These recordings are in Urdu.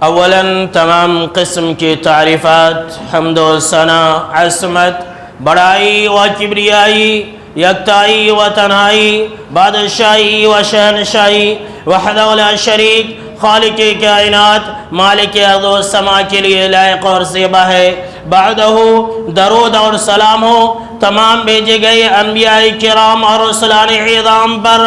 اولاً تمام قسم کی تعریفات، حمد و ثنا، عظمت، بڑائی و کبریائی، یکتائی و تنہائی، بادشاہی و شہنشاہی وحدہ لا شریک، خالق کائنات، مالک ارض و سما کے لیے لائق اور زیبا ہے۔ بعدہ درود اور سلام ہو تمام بھیجے گئے انبیاء کرام اور رسولان اعظام پر،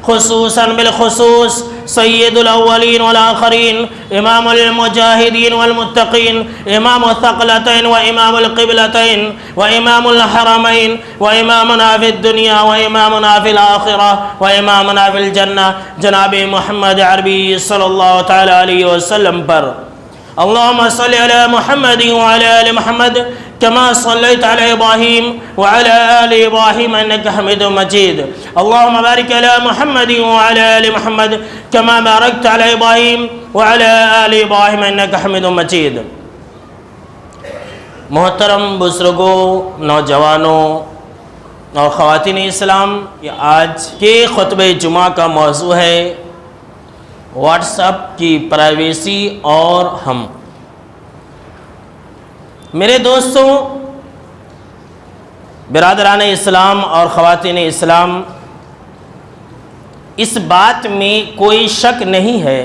خصوصاً بالخصوص سید الاولین والآخرین، امام المجاہدین والمتقین، امام الثقلتین و امام القبلتین و امام الحرمین و امامنا فی الدنیا و امامنا فی الآخرہ و امامنا فی الجنہ، جناب محمد عربی صلی اللہ تعالی علیہ وسلم پر۔ اللہم صلی علی محمد وعلی آل محمد كما صليت على إبراهيم وعلى آل إبراهيم إنك حميد مجيد. اللهم بارك على محمد وعلى آل محمد كما باركت على إبراهيم وعلى آل إبراهيم إنك حميد مجيد. محترم بزرگوں، نوجوانوں اور خواتین اسلام، یہ آج کے خطبہ جمعہ کا موضوع ہے واٹس ایپ کی پرائیویسی اور ہم۔ میرے دوستوں، برادران اسلام اور خواتین اسلام، اس بات میں کوئی شک نہیں ہے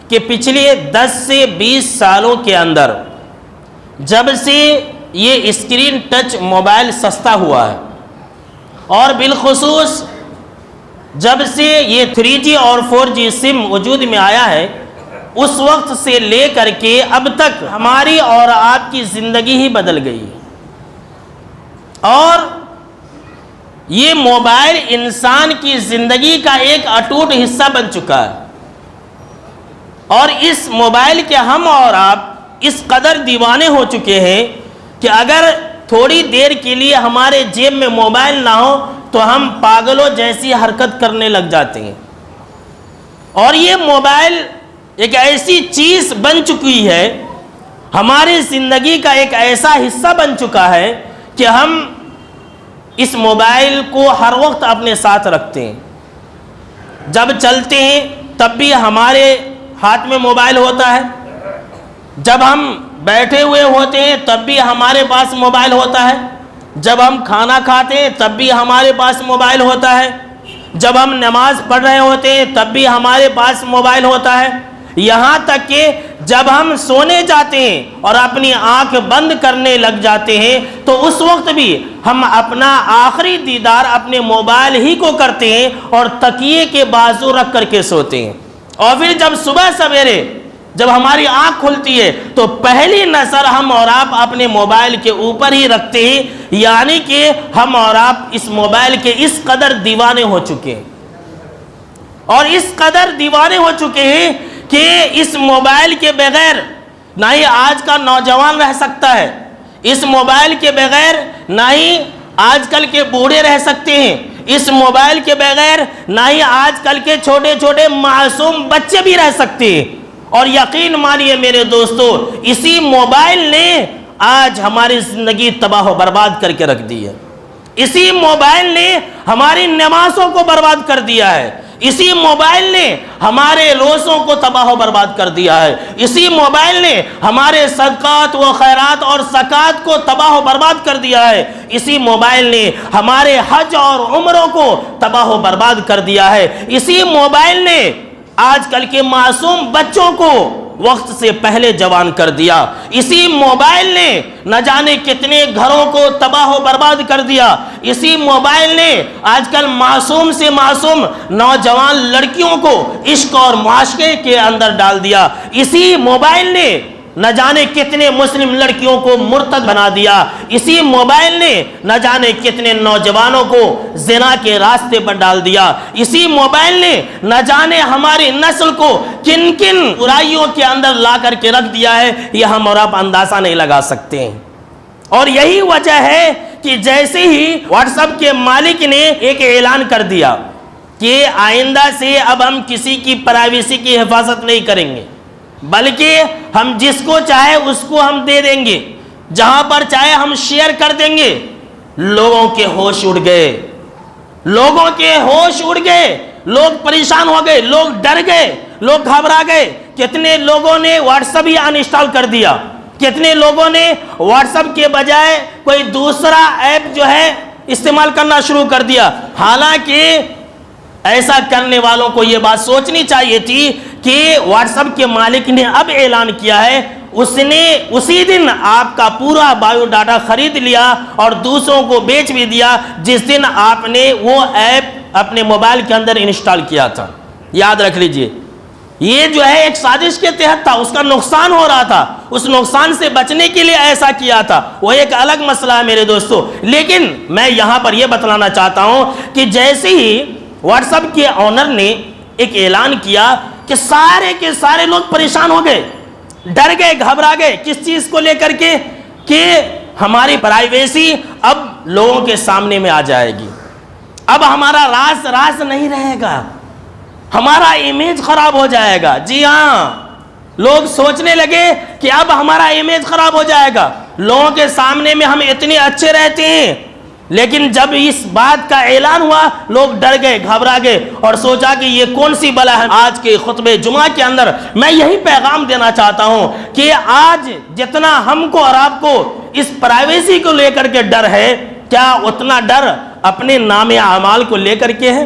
کہ پچھلے 10 سے 20 سالوں کے اندر جب سے یہ اسکرین ٹچ موبائل سستا ہوا ہے، اور بالخصوص جب سے یہ 3G اور 4G سم وجود میں آیا ہے، اس وقت سے لے کر کے اب تک ہماری اور آپ کی زندگی ہی بدل گئی ہے۔ اور یہ موبائل انسان کی زندگی کا ایک اٹوٹ حصہ بن چکا ہے، اور اس موبائل کے ہم اور آپ اس قدر دیوانے ہو چکے ہیں کہ اگر تھوڑی دیر کے لیے ہمارے جیب میں موبائل نہ ہو تو ہم پاگلوں جیسی حرکت کرنے لگ جاتے ہیں۔ اور یہ موبائل ایک ایسی چیز بن چکی ہے، ہماری زندگی کا ایک ایسا حصہ بن چکا ہے کہ ہم اس موبائل کو ہر وقت اپنے ساتھ رکھتے ہیں۔ جب چلتے ہیں تب بھی ہمارے ہاتھ میں موبائل ہوتا ہے، جب ہم بیٹھے ہوئے ہوتے ہیں تب بھی ہمارے پاس موبائل ہوتا ہے، جب ہم کھانا کھاتے ہیں تب بھی ہمارے پاس موبائل ہوتا ہے، جب ہم نماز پڑھ رہے ہوتے ہیں تب بھی ہمارے پاس موبائل ہوتا ہے، یہاں تک کہ جب ہم سونے جاتے ہیں اور اپنی آنکھ بند کرنے لگ جاتے ہیں تو اس وقت بھی ہم اپنا آخری دیدار اپنے موبائل ہی کو کرتے ہیں اور تکیے کے بازو رکھ کر کے سوتے ہیں۔ اور پھر جب صبح سویرے جب ہماری آنکھ کھلتی ہے تو پہلی نظر ہم اور آپ اپنے موبائل کے اوپر ہی رکھتے ہیں، یعنی کہ ہم اور آپ اس موبائل کے اس قدر دیوانے ہو چکے ہیں، اور اس قدر دیوانے ہو چکے ہیں کہ اس موبائل کے بغیر نہ ہی آج کا نوجوان رہ سکتا ہے، اس موبائل کے بغیر نہ ہی آج کل کے بوڑھے رہ سکتے ہیں، اس موبائل کے بغیر نہ ہی آج کل کے چھوٹے چھوٹے معصوم بچے بھی رہ سکتے ہیں۔ اور یقین مانیے میرے دوستو، اسی موبائل نے آج ہماری زندگی تباہ و برباد کر کے رکھ دی ہے، اسی موبائل نے ہماری نمازوں کو برباد کر دیا ہے، اسی موبائل نے ہمارے روزوں کو تباہ و برباد کر دیا ہے، اسی موبائل نے ہمارے صدقات و خیرات اور زکوٰۃ کو تباہ و برباد کر دیا ہے، اسی موبائل نے ہمارے حج اور عمروں کو تباہ و برباد کر دیا ہے، اسی موبائل نے آج کل کے معصوم بچوں کو وقت سے پہلے جوان کر دیا، اسی موبائل نے نہ جانے کتنے گھروں کو تباہ و برباد کر دیا، اسی موبائل نے آج کل معصوم سے معصوم نوجوان لڑکیوں کو عشق اور معاشقے کے اندر ڈال دیا، اسی موبائل نے نہ جانے کتنے مسلم لڑکیوں کو مرتد بنا دیا، اسی موبائل نے نہ جانے کتنے نوجوانوں کو زنا کے راستے پر ڈال دیا، اسی موبائل نے نہ جانے ہماری نسل کو کن کن برائیوں کے اندر لا کر کے رکھ دیا ہے، یہ ہم اور آپ اندازہ نہیں لگا سکتے ہیں۔ اور یہی وجہ ہے کہ جیسے ہی واٹس ایپ کے مالک نے ایک اعلان کر دیا کہ آئندہ سے اب ہم کسی کی پرائیویسی کی حفاظت نہیں کریں گے، بلکہ ہم جس کو چاہے اس کو ہم دے دیں گے، جہاں پر چاہے ہم شیئر کر دیں گے، لوگوں کے ہوش اڑ گئے، لوگوں کے ہوش اڑ گئے، لوگ پریشان ہو گئے، لوگ ڈر گئے، لوگ گھبرا گئے کتنے لوگوں نے واٹس ایپ ہی انسٹال کر دیا، کتنے لوگوں نے واٹس ایپ کے بجائے کوئی دوسرا ایپ جو ہے استعمال کرنا شروع کر دیا۔ حالانکہ ایسا کرنے والوں کو یہ بات سوچنی چاہیے تھی کہ واٹس ایپ کے مالک نے اب اعلان کیا ہے، اس نے اسی دن آپ کا پورا بایو ڈاٹا خرید لیا اور دوسروں کو بیچ بھی دیا جس دن آپ نے وہ ایپ اپنے موبائل کے اندر انسٹال کیا تھا۔ یاد رکھ لیجئے، یہ جو ہے ایک سازش کے تحت تھا، اس کا نقصان ہو رہا تھا، اس نقصان سے بچنے کے لیے ایسا کیا تھا، وہ ایک الگ مسئلہ ہے میرے دوستو۔ لیکن میں یہاں پر یہ بتلانا چاہتا ہوں کہ جیسے ہی واٹس ایپ کے آنر نے ایک اعلان کیا کہ سارے کے سارے لوگ پریشان ہو گئے، ڈر گئے، گھبرا گئے۔ کس چیز کو لے کر کے؟ کہ ہماری پرائیویسی اب لوگوں کے سامنے میں آ جائے گی، اب ہمارا راز نہیں رہے گا، ہمارا امیج خراب ہو جائے گا۔ جی ہاں، لوگ سوچنے لگے کہ اب ہمارا امیج خراب ہو جائے گا، لوگوں کے سامنے میں ہم اتنے اچھے رہتے ہیں، لیکن جب اس بات کا اعلان ہوا لوگ ڈر گئے، گھبرا گئے اور سوچا کہ یہ کون سی بلا ہے۔ آج کے خطبہ جمعہ کے اندر میں یہی پیغام دینا چاہتا ہوں کہ آج جتنا ہم کو اور آپ کو اس پرائیویسی کو لے کر کے ڈر ہے، کیا اتنا ڈر اپنے نام اعمال کو لے کر کے ہے؟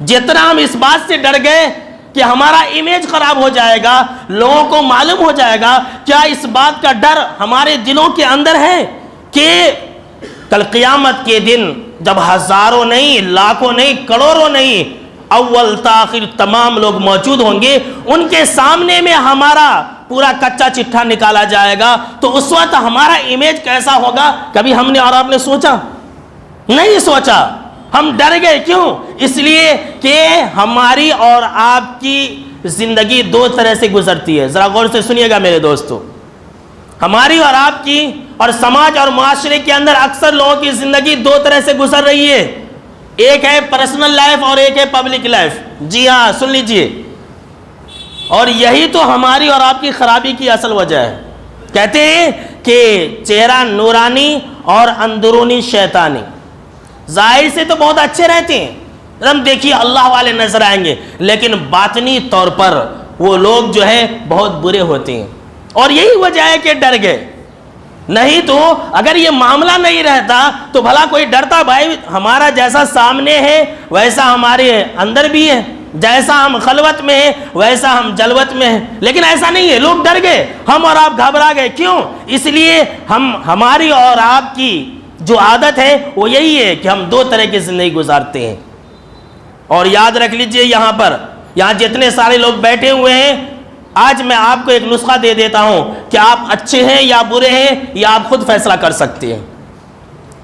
جتنا ہم اس بات سے ڈر گئے کہ ہمارا امیج خراب ہو جائے گا، لوگوں کو معلوم ہو جائے گا، کیا اس بات کا ڈر ہمارے دلوں کے اندر ہے کہ کل قیامت کے دن جب ہزاروں نہیں، لاکھوں نہیں، کروڑوں نہیں، اول تاخر تمام لوگ موجود ہوں گے، ان کے سامنے میں ہمارا پورا کچا چٹھا نکالا جائے گا، تو اس وقت ہمارا امیج کیسا ہوگا؟ کبھی ہم نے اور آپ نے سوچا؟ نہیں سوچا، ہم ڈر گئے۔ کیوں؟ اس لیے کہ ہماری اور آپ کی زندگی دو طرح سے گزرتی ہے۔ ذرا غور سے سنیے گا میرے دوستو، ہماری اور آپ کی اور سماج اور معاشرے کے اندر اکثر لوگوں کی زندگی دو طرح سے گزر رہی ہے، ایک ہے پرسنل لائف اور ایک ہے پبلک لائف۔ جی ہاں، سن لیجئے، اور یہی تو ہماری اور آپ کی خرابی کی اصل وجہ ہے۔ کہتے ہیں کہ چہرہ نورانی اور اندرونی شیطانی۔ ظاہر سے تو بہت اچھے رہتے ہیں، ہم دیکھیے اللہ والے نظر آئیں گے، لیکن باطنی طور پر وہ لوگ جو ہے بہت برے ہوتے ہیں، اور یہی وجہ ہے کہ ڈر گئے۔ نہیں تو اگر یہ معاملہ نہیں رہتا تو بھلا کوئی ڈرتا؟ بھائی ہمارا جیسا سامنے ہے ویسا ہمارے اندر بھی ہے، جیسا ہم خلوت میں ہے ویسا ہم جلوت میں ہے، لیکن ایسا نہیں ہے۔ لوگ ڈر گئے، ہم اور آپ گھبرا گئے۔ کیوں؟ اس لیے ہماری اور آپ کی جو عادت ہے وہ یہی ہے کہ ہم دو طرح کی زندگی گزارتے ہیں۔ اور یاد رکھ لیجئے، یہاں جتنے سارے لوگ بیٹھے ہوئے ہیں، آج میں آپ کو ایک نسخہ دے دیتا ہوں کہ آپ اچھے ہیں یا برے ہیں، یا آپ خود فیصلہ کر سکتے ہیں۔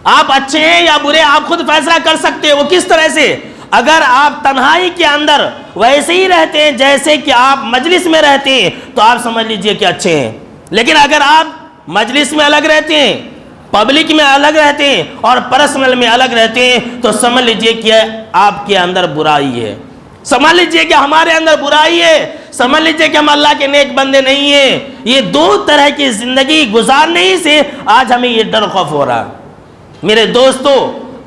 آپ اچھے ہیں یا برے، آپ خود فیصلہ کر سکتے ہیں۔ وہ کس طرح سے؟ اگر آپ تنہائی کے اندر ویسے ہی رہتے ہیں جیسے کہ آپ مجلس میں رہتے ہیں تو آپ سمجھ لیجئے کہ اچھے ہیں، لیکن اگر آپ مجلس میں الگ رہتے ہیں، پبلک میں الگ رہتے ہیں اور پرسنل میں الگ رہتے ہیں تو سمجھ لیجئے کہ آپ کے اندر برائی ہے، سمجھ لیجئے کہ ہمارے اندر برائی ہے، سمجھ لیجئے کہ ہم اللہ کے نیک بندے نہیں ہیں۔ یہ دو طرح کی زندگی گزارنے ہی سے آج ہمیں یہ ڈر خوف ہو رہا ہے۔ میرے دوستو،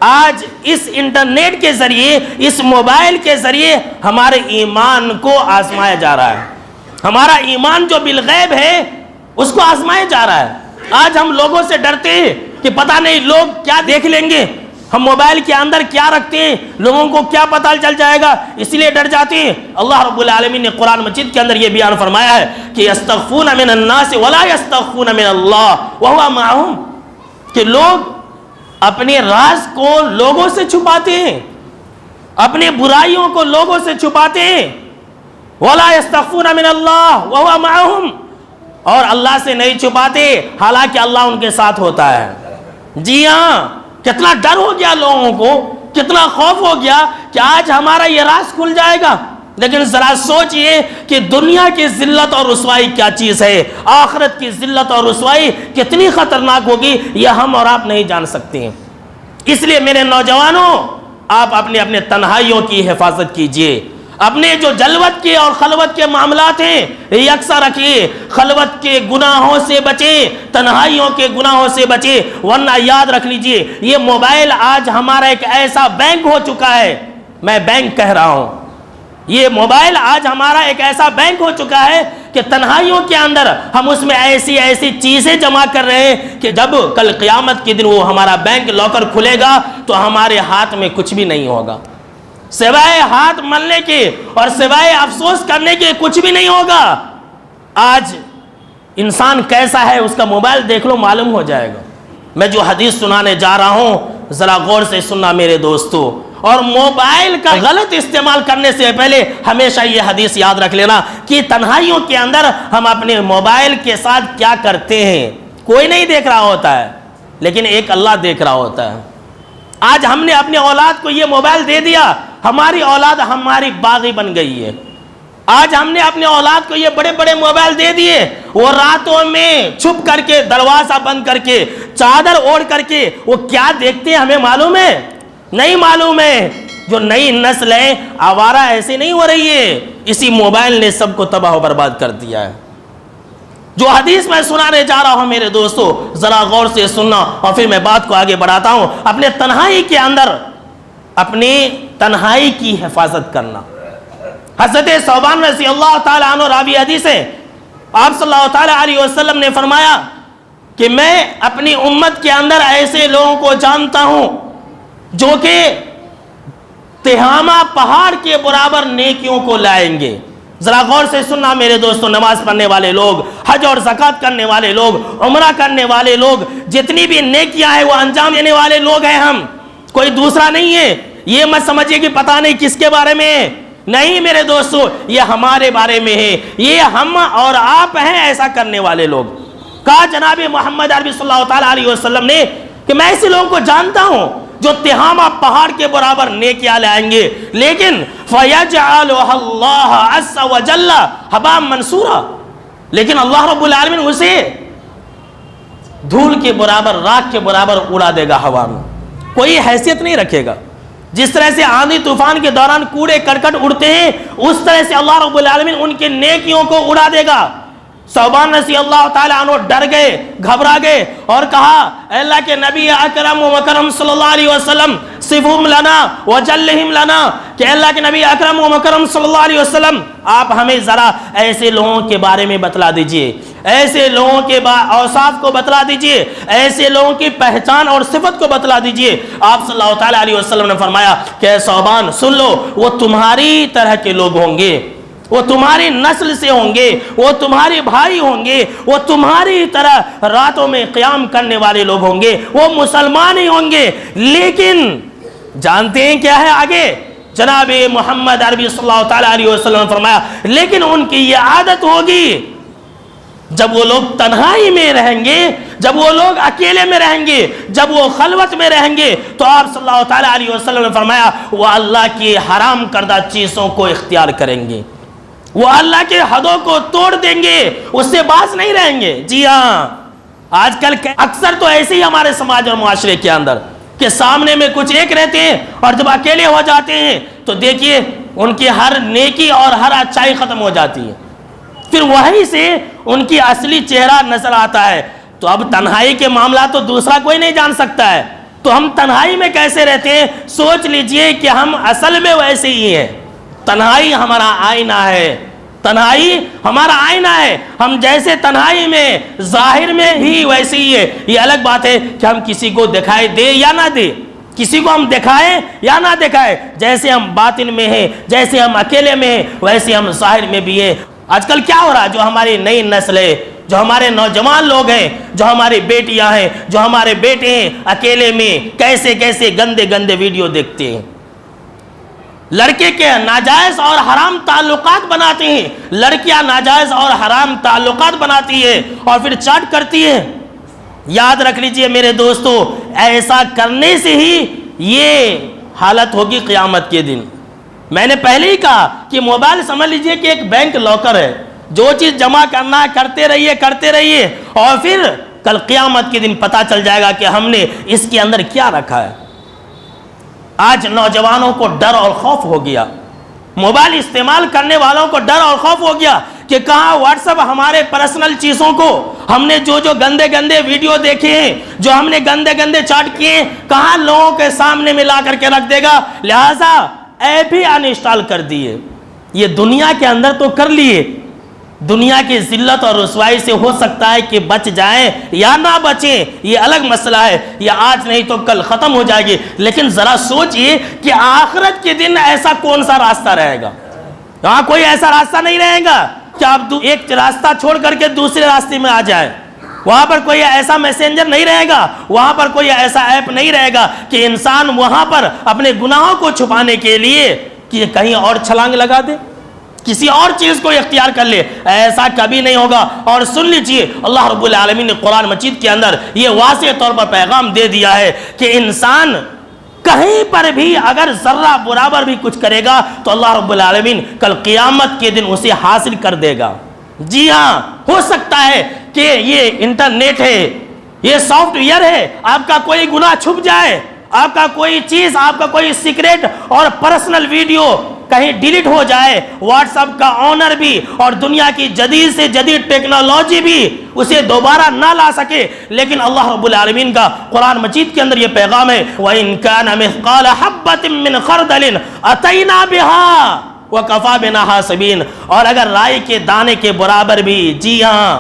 آج اس انٹرنیٹ کے ذریعے، اس موبائل کے ذریعے ہمارے ایمان کو آزمایا جا رہا ہے۔ ہمارا ایمان جو بالغیب ہے اس کو آزمایا جا رہا ہے۔ آج ہم لوگوں سے ڈرتے ہیں کہ پتہ نہیں لوگ کیا دیکھ لیں گے، ہم موبائل کے اندر کیا رکھتے ہیں، لوگوں کو کیا پتہ چل جائے گا، اس لیے ڈر جاتے ہیں۔ اللہ رب العالمین نے قرآن مجید کے اندر یہ بیان فرمایا ہے کہ یستخفون من الناس ولا یستخفون من اللہ وهو معهم، کہ لوگ اپنے راز کو لوگوں سے چھپاتے ہیں، اپنے برائیوں کو لوگوں سے چھپاتے ہیں۔ ولا یستخفون من اللہ وهو معهم، اور اللہ سے نہیں چھپاتے حالانکہ اللہ ان کے ساتھ ہوتا ہے۔ جی ہاں، کتنا ڈر ہو گیا لوگوں کو، کتنا خوف ہو گیا کہ آج ہمارا یہ راز کھل جائے گا۔ لیکن ذرا سوچئے کہ دنیا کی ذلت اور رسوائی کیا چیز ہے، آخرت کی ذلت اور رسوائی کتنی خطرناک ہوگی، یہ ہم اور آپ نہیں جان سکتے ہیں۔ اس لیے میرے نوجوانوں، آپ اپنے تنہائیوں کی حفاظت کیجئے، اپنے جو جلوت کے اور خلوت کے معاملات ہیں یکساں رکھیے، خلوت کے گناہوں سے بچیں، تنہائیوں کے گناہوں سے بچیں، ورنہ یاد رکھ لیجئے یہ موبائل آج ہمارا ایک ایسا بینک ہو چکا ہے، میں بینک کہہ رہا ہوں، یہ موبائل آج ہمارا ایک ایسا بینک ہو چکا ہے کہ تنہائیوں کے اندر ہم اس میں ایسی ایسی چیزیں جمع کر رہے ہیں کہ جب کل قیامت کے دن وہ ہمارا بینک لاکر کھلے گا تو ہمارے ہاتھ میں کچھ بھی نہیں ہوگا، سوائے ہاتھ ملنے کے اور سوائے افسوس کرنے کے کچھ بھی نہیں ہوگا۔ آج انسان کیسا ہے اس کا موبائل دیکھ لو معلوم ہو جائے گا۔ میں جو حدیث سنانے جا رہا ہوں ذرا غور سے سننا میرے دوستو، اور موبائل کا غلط استعمال کرنے سے پہلے ہمیشہ یہ حدیث یاد رکھ لینا کہ تنہائیوں کے اندر ہم اپنے موبائل کے ساتھ کیا کرتے ہیں۔ کوئی نہیں دیکھ رہا ہوتا ہے لیکن ایک اللہ دیکھ رہا ہوتا ہے۔ آج ہم نے اپنے اولاد کو یہ موبائل دے دیا، ہماری اولاد ہماری باغی بن گئی ہے۔ آج ہم نے اپنے اولاد کو یہ بڑے بڑے موبائل دے دیے، وہ راتوں میں چھپ کر کے دروازہ بند کر کے چادر اوڑھ کر کے وہ کیا دیکھتے ہیں ہمیں معلوم ہے؟ نہیں معلوم ہے۔ جو نئی نسل ہے آوارہ ایسے نہیں ہو رہی ہے، اسی موبائل نے سب کو تباہ و برباد کر دیا ہے۔ جو حدیث میں سنانے جا رہا ہوں میرے دوستو ذرا غور سے سننا اور پھر میں بات کو آگے بڑھاتا ہوں۔ اپنے تنہائی کے اندر اپنی تنہائی کی حفاظت کرنا۔ حضرت ثوبان رضی اللہ تعالیٰ عنہ راوی حدیث ہے، آپ صلی اللہ تعالیٰ علیہ وسلم نے فرمایا کہ میں اپنی امت کے اندر ایسے لوگوں کو جانتا ہوں جو کہ تہامہ پہاڑ کے برابر نیکیوں کو لائیں گے۔ ذرا غور سے سننا میرے دوستوں، نماز پڑھنے والے لوگ، حج اور زکوٰۃ کرنے والے لوگ، عمرہ کرنے والے لوگ، جتنی بھی نیکیاں ہیں وہ انجام دینے والے لوگ ہیں ہم، کوئی دوسرا نہیں ہے۔ یہ مت سمجھیے کہ پتہ نہیں کس کے بارے میں ہے، نہیں میرے دوستو، یہ ہمارے بارے میں ہے، یہ ہم اور آپ ہیں ایسا کرنے والے لوگ۔ کہا جناب محمد عربی صلی اللہ تعالیٰ علیہ وسلم نے کہ میں ایسے لوگوں کو جانتا ہوں جو تہامہ پہاڑ کے برابر نیکیاں لائیں گے، لیکن فَيَجْعَلُهَا اللَّهُ عَزَّ وَجَلَّ هَبَاءً مَنْثُورًا، لیکن اللہ رب العالمین اسے دھول کے برابر، راکھ کے برابر اڑا دے گا ہوا میں، کوئی حیثیت نہیں رکھے گا۔ جس طرح سے آندھی طوفان کے دوران کوڑے کرکٹ اڑتے ہیں اس طرح سے اللہ رب العالمین ان کے نیکیوں کو اڑا دے گا۔ ثوبان رضی اللہ تعالیٰ عنہ ڈر گئے، گھبرا گئے اور کہا اے اللہ کے نبی اکرم و مکرم صلی اللہ علیہ وسلم صفہم لنا وجلہم لنا، کہ اللہ کے نبی اکرم و مکرم صلی اللہ علیہ وسلم آپ ہمیں ذرا ایسے لوگوں کے بارے میں بتلا دیجئے، ایسے لوگوں کے اوصاف کو بتلا دیجئے، ایسے لوگوں کی پہچان اور صفت کو بتلا دیجئے۔ آپ صلی اللہ تعالیٰ علیہ وسلم نے فرمایا کہ اے ثوبان سن لو، وہ تمہاری طرح کے لوگ ہوں گے، وہ تمہاری نسل سے ہوں گے، وہ تمہارے بھائی ہوں گے، وہ تمہاری طرح راتوں میں قیام کرنے والے لوگ ہوں گے، وہ مسلمان ہی ہوں گے، لیکن جانتے ہیں کیا ہے آگے؟ جناب محمد عربی صلی اللہ تعالیٰ علیہ وسلم نے فرمایا لیکن ان کی یہ عادت ہوگی جب وہ لوگ تنہائی میں رہیں گے، جب وہ لوگ اکیلے میں رہیں گے، جب وہ خلوت میں رہیں گے، تو آپ صلی اللہ تعالیٰ علیہ وسلم نے فرمایا وہ اللہ کی حرام کردہ چیزوں کو اختیار کریں گے، وہ اللہ کے حدوں کو توڑ دیں گے، اس سے باز نہیں رہیں گے۔ جی ہاں، آج کل اکثر تو ایسے ہی ہمارے سماج اور معاشرے کے اندر کہ سامنے میں کچھ ایک رہتے ہیں اور جب اکیلے ہو جاتے ہیں تو دیکھیے ان کی ہر نیکی اور ہر اچھائی ختم ہو جاتی ہے، پھر وہیں سے ان کی اصلی چہرہ نظر آتا ہے۔ تو اب تنہائی کے معاملات تو دوسرا کوئی نہیں جان سکتا ہے، تو ہم تنہائی میں کیسے رہتے ہیں؟ سوچ لیجئے کہ ہم اصل میں ویسے ہی ہیں۔ تنہائی ہمارا آئینہ ہے، تنہائی ہمارا آئینہ ہے، ہم جیسے تنہائی میں ظاہر میں ہی ویسے ہی ہے۔ یہ الگ بات ہے کہ ہم کسی کو دکھائی دے یا نہ دے، کسی کو ہم دکھائیں یا نہ دکھائیں، جیسے ہم باطن میں ہیں، جیسے ہم اکیلے میں ہیں، ویسے ہم ظاہر میں بھی ہیں۔ آج کل کیا ہو رہا ہے؟ جو ہماری نئی نسل ہے، جو ہمارے نوجوان لوگ ہیں، جو ہماری بیٹیاں ہیں، جو ہمارے بیٹے ہیں، اکیلے میں کیسے کیسے گندے گندے ویڈیو دیکھتے ہیں، لڑکے کے ناجائز اور حرام تعلقات بناتے ہیں، لڑکیاں ناجائز اور حرام تعلقات بناتی ہے اور پھر چیٹ کرتی ہے۔ یاد رکھ لیجئے میرے دوستو، ایسا کرنے سے ہی یہ حالت ہوگی قیامت کے دن۔ میں نے پہلے ہی کہا کہ موبائل سمجھ لیجئے کہ ایک بینک لاکر ہے، جو چیز جمع کرنا ہے کرتے رہیے اور پھر کل قیامت کے دن پتہ چل جائے گا کہ ہم نے اس کے اندر کیا رکھا ہے۔ آج نوجوانوں کو ڈر اور خوف ہو گیا، موبائل استعمال کرنے والوں کو ڈر اور خوف ہو گیا کہ کہاں واٹس ایپ ہمارے پرسنل چیزوں کو، ہم نے جو گندے گندے ویڈیو دیکھے ہیں، جو ہم نے گندے گندے چیٹ کیے ہیں، کہاں لوگوں کے سامنے میں لا کر کے رکھ دے گا، لہٰذا ایپ ہی ان انسٹال کر دیے۔ یہ دنیا کے اندر تو کر لیے، دنیا کی ذلت اور رسوائی سے ہو سکتا ہے کہ بچ جائیں یا نہ بچیں، یہ الگ مسئلہ ہے، یہ آج نہیں تو کل ختم ہو جائے گی، لیکن ذرا سوچئے کہ آخرت کے دن ایسا کون سا راستہ رہے گا؟ وہاں کوئی ایسا راستہ نہیں رہے گا کہ آپ ایک راستہ چھوڑ کر کے دوسرے راستے میں آ جائیں، وہاں پر کوئی ایسا میسنجر نہیں رہے گا، وہاں پر کوئی ایسا ایپ نہیں رہے گا کہ انسان وہاں پر اپنے گناہوں کو چھپانے کے لیے کہ کہیں اور چھلانگ لگا دے، کسی اور چیز کو اختیار کر لے، ایسا کبھی نہیں ہوگا۔ اور سن لیجئے، اللہ رب العالمین نے قرآن مجید کے اندر یہ واضح طور پر پیغام دے دیا ہے کہ انسان کہیں پر بھی اگر ذرہ برابر بھی کچھ کرے گا تو اللہ رب العالمین کل قیامت کے دن اسے حاصل کر دے گا۔ جی ہاں، ہو سکتا ہے کہ یہ انٹرنیٹ ہے، یہ سافٹ ویئر ہے، آپ کا کوئی گناہ چھپ جائے، آپ کا کوئی چیز، آپ کا کوئی سیکریٹ اور پرسنل ویڈیو کہیں ڈیلیٹ ہو جائے، واٹس ایپ کا آنر بھی اور دنیا کی جدید سے جدید ٹیکنالوجی بھی اسے دوبارہ نہ لا سکے، لیکن اللہ رب العالمین کا قرآن مجید کے اندر یہ پیغام ہے وَإِن كَانَ مِثْقَالَ حَبَّةٍ مِّنْ خَرْدَلٍ أَتَيْنَا بِهَا وَكَفَى بِنَا حَاسِبِينَ، اور اگر رائی کے دانے کے برابر بھی، جی ہاں،